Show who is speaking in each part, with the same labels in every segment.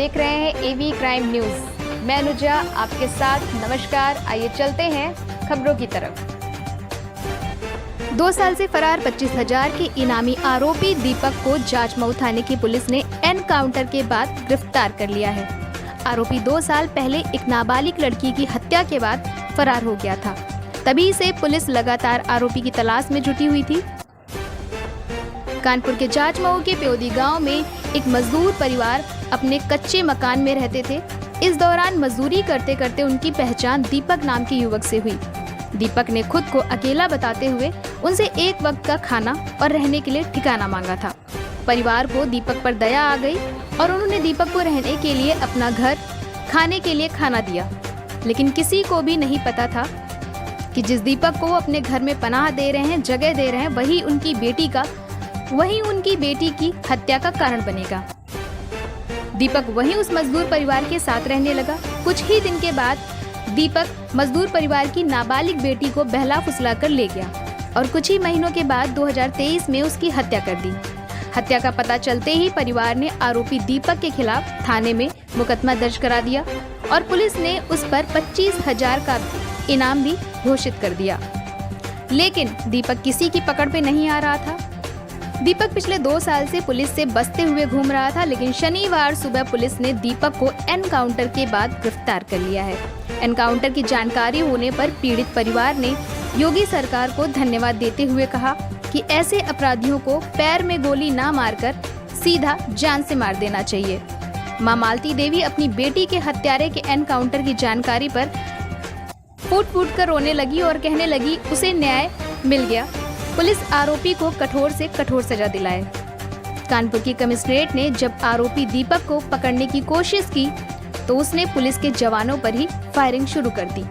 Speaker 1: देख रहे हैं एवी क्राइम न्यूज। मैं अनुजा आपके साथ। नमस्कार, आइए चलते हैं खबरों की तरफ। 2 साल से फरार 25,000 के इनामी आरोपी दीपक को जाजमऊ थाने की पुलिस ने एनकाउंटर के बाद गिरफ्तार कर लिया है। आरोपी 2 साल पहले एक नाबालिग लड़की की हत्या के बाद फरार हो गया था। तभी से पुलिस लगातार आरोपी की तलाश में जुटी हुई थी। कानपुर के जाजमऊ के प्योदी गांव में एक मजदूर परिवार अपने कच्चे मकान में रहते थे। इस दौरान मजदूरी करते करते उनकी पहचान दीपक नाम के युवक से हुई। दीपक ने खुद को अकेला बताते हुए उनसे एक वक्त का खाना और रहने के लिए ठिकाना मांगा था। परिवार को दीपक पर दया आ गई और उन्होंने दीपक को रहने के लिए अपना घर, खाने के लिए खाना दिया। लेकिन किसी को भी नहीं पता था कि जिस दीपक को वो अपने घर में पनाह दे रहे हैं, जगह दे रहे हैं, वही उनकी बेटी की हत्या का कारण बनेगा। दीपक वहीं उस मजदूर परिवार के साथ रहने लगा। कुछ ही दिन के बाद दीपक मजदूर परिवार की नाबालिग बेटी को बहला फुसला कर ले गया और कुछ ही महीनों के बाद 2023 में उसकी हत्या कर दी। हत्या का पता चलते ही परिवार ने आरोपी दीपक के खिलाफ थाने में मुकदमा दर्ज करा दिया और पुलिस ने उस पर 25,000 का इनाम भी घोषित कर दिया। लेकिन दीपक किसी की पकड़ पे नहीं आ रहा था। दीपक पिछले 2 साल से पुलिस से बचते हुए घूम रहा था, लेकिन शनिवार सुबह पुलिस ने दीपक को एनकाउंटर के बाद गिरफ्तार कर लिया है। एनकाउंटर की जानकारी होने पर पीड़ित परिवार ने योगी सरकार को धन्यवाद देते हुए कहा कि ऐसे अपराधियों को पैर में गोली ना मारकर सीधा जान से मार देना चाहिए। मां मालती देवी अपनी बेटी के हत्यारे के एनकाउंटर की जानकारी पर फूट फूट कर रोने लगी और कहने लगी उसे न्याय मिल गया। पुलिस आरोपी को कठोर से कठोर सजा दिलाए। कानपुर की कमिश्नरेट ने जब आरोपी दीपक को पकड़ने की कोशिश की तो उसने पुलिस के जवानों पर ही फायरिंग शुरू कर दी,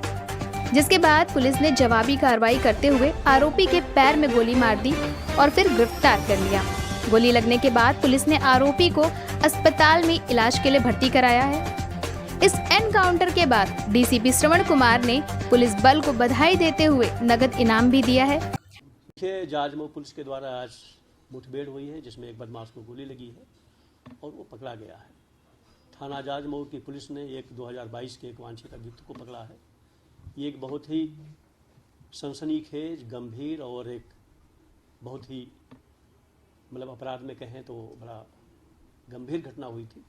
Speaker 1: जिसके बाद पुलिस ने जवाबी कार्रवाई करते हुए आरोपी के पैर में गोली मार दी और फिर गिरफ्तार कर लिया। गोली लगने के बाद पुलिस ने आरोपी को अस्पताल में इलाज के लिए भर्ती कराया है। इस एनकाउंटर के बाद डीसीपी श्रवण कुमार ने पुलिस बल को बधाई देते हुए नगद इनाम भी दिया है।
Speaker 2: जाजमऊ पुलिस के द्वारा आज मुठभेड़ हुई है, जिसमें एक बदमाश को गोली लगी है और वो पकड़ा गया है। थाना जाजमऊ की पुलिस ने एक 2022 के एक वांछित अभियुक्त को पकड़ा है। ये एक बहुत ही सनसनीखेज, गंभीर और एक बहुत ही अपराध में कहें तो बड़ा गंभीर घटना हुई थी।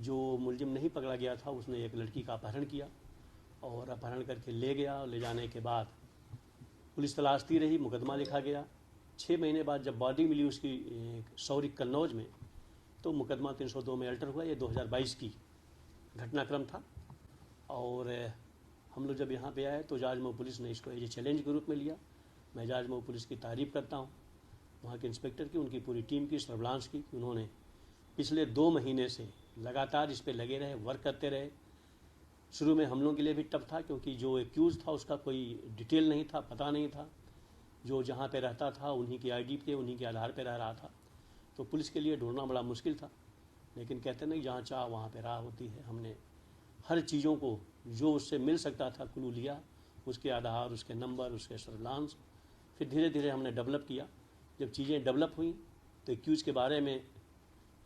Speaker 2: जो मुलजिम नहीं पकड़ा गया था उसने एक लड़की का अपहरण किया और अपहरण करके ले गया। ले जाने के बाद पुलिस तलाशती रही, मुकदमा लिखा गया। 6 महीने बाद जब बॉडी मिली उसकी सौरी कन्नौज में, तो मुकदमा 302 में अल्टर हुआ। ये 2022 की घटनाक्रम था और हम लोग जब यहाँ पे आए तो जाजमऊ पुलिस ने इसको एज चैलेंज के रूप में लिया। मैं जाजमऊ पुलिस की तारीफ़ करता हूँ, वहाँ के इंस्पेक्टर की, उनकी पूरी टीम की, सर्विलांस की। उन्होंने पिछले 2 महीने से लगातार इस पर लगे रहे, वर्क करते रहे। शुरू में हम लोगों के लिए भी टफ था क्योंकि जो एक्यूज़ था उसका कोई डिटेल नहीं था, पता नहीं था। जो जहाँ पे रहता था उन्हीं की आईडी पे, उन्हीं के आधार पे रह रहा था, तो पुलिस के लिए ढूंढना बड़ा मुश्किल था। लेकिन कहते नहीं, जहाँ चाह वहाँ पे राह होती है। हमने हर चीज़ों को जो उससे मिल सकता था क्लू लिया, उसके आधार, उसके नंबर, उसके सर्विलांस, फिर धीरे धीरे हमने डेवलप किया। जब चीज़ें डेवलप हुई तो एक्यूज़ के बारे में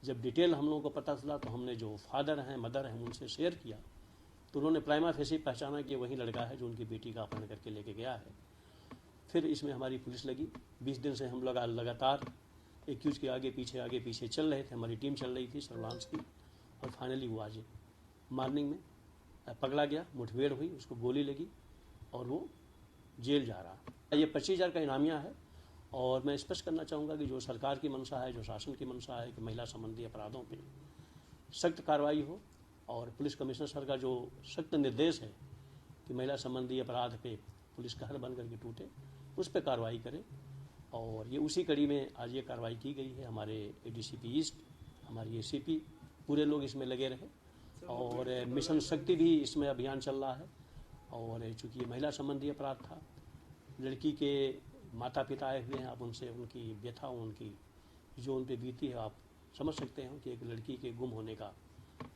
Speaker 2: जब डिटेल हम लोगों को पता चला तो हमने जो फादर हैं, मदर हैं, उनसे शेयर किया तो उन्होंने प्राइमा फेसी पहचाना कि वही लड़का है जो उनकी बेटी का अपहरण करके लेके गया है। फिर इसमें हमारी पुलिस लगी। 20 दिन से हम लोग लगातार एक्यूज के आगे पीछे चल रहे थे। हमारी टीम चल रही थी सर्विलांस की और फाइनली वो आज मॉर्निंग में पकड़ा गया। मुठभेड़ हुई, उसको गोली लगी और वो जेल जा रहा। ये 25,000 का इनामिया है और मैं स्पष्ट करना चाहूँगा कि जो सरकार की मंशा है, जो शासन की मंशा है कि महिला संबंधी अपराधों पर सख्त कार्रवाई हो और पुलिस कमिश्नर सर का जो सख्त निर्देश है कि महिला संबंधी अपराध पे पुलिस कहर बन करके टूटे, उस पर कार्रवाई करे। और ये उसी कड़ी में आज ये कार्रवाई की गई है। हमारे एडीसीपी ईस्ट, हमारी एसीपी, पूरे लोग इसमें लगे रहे और मिशन शक्ति भी इसमें अभियान चल रहा है। और चूँकि महिला संबंधी अपराध था, लड़की के माता पिता आए हुए हैं, आप उनसे उनकी व्यथा, उनकी जो उन पर बीती है, आप समझ सकते हैं कि एक लड़की के गुम होने का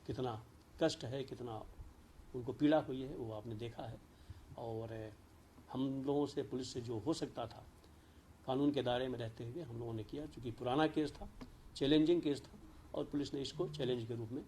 Speaker 2: कितना कष्ट है, कितना उनको पीड़ा हुई है, वो आपने देखा है। और हम लोगों से, पुलिस से जो हो सकता था कानून के दायरे में रहते हुए हम लोगों ने किया। चूँकि पुराना केस था, चैलेंजिंग केस था और पुलिस ने इसको चैलेंज के रूप में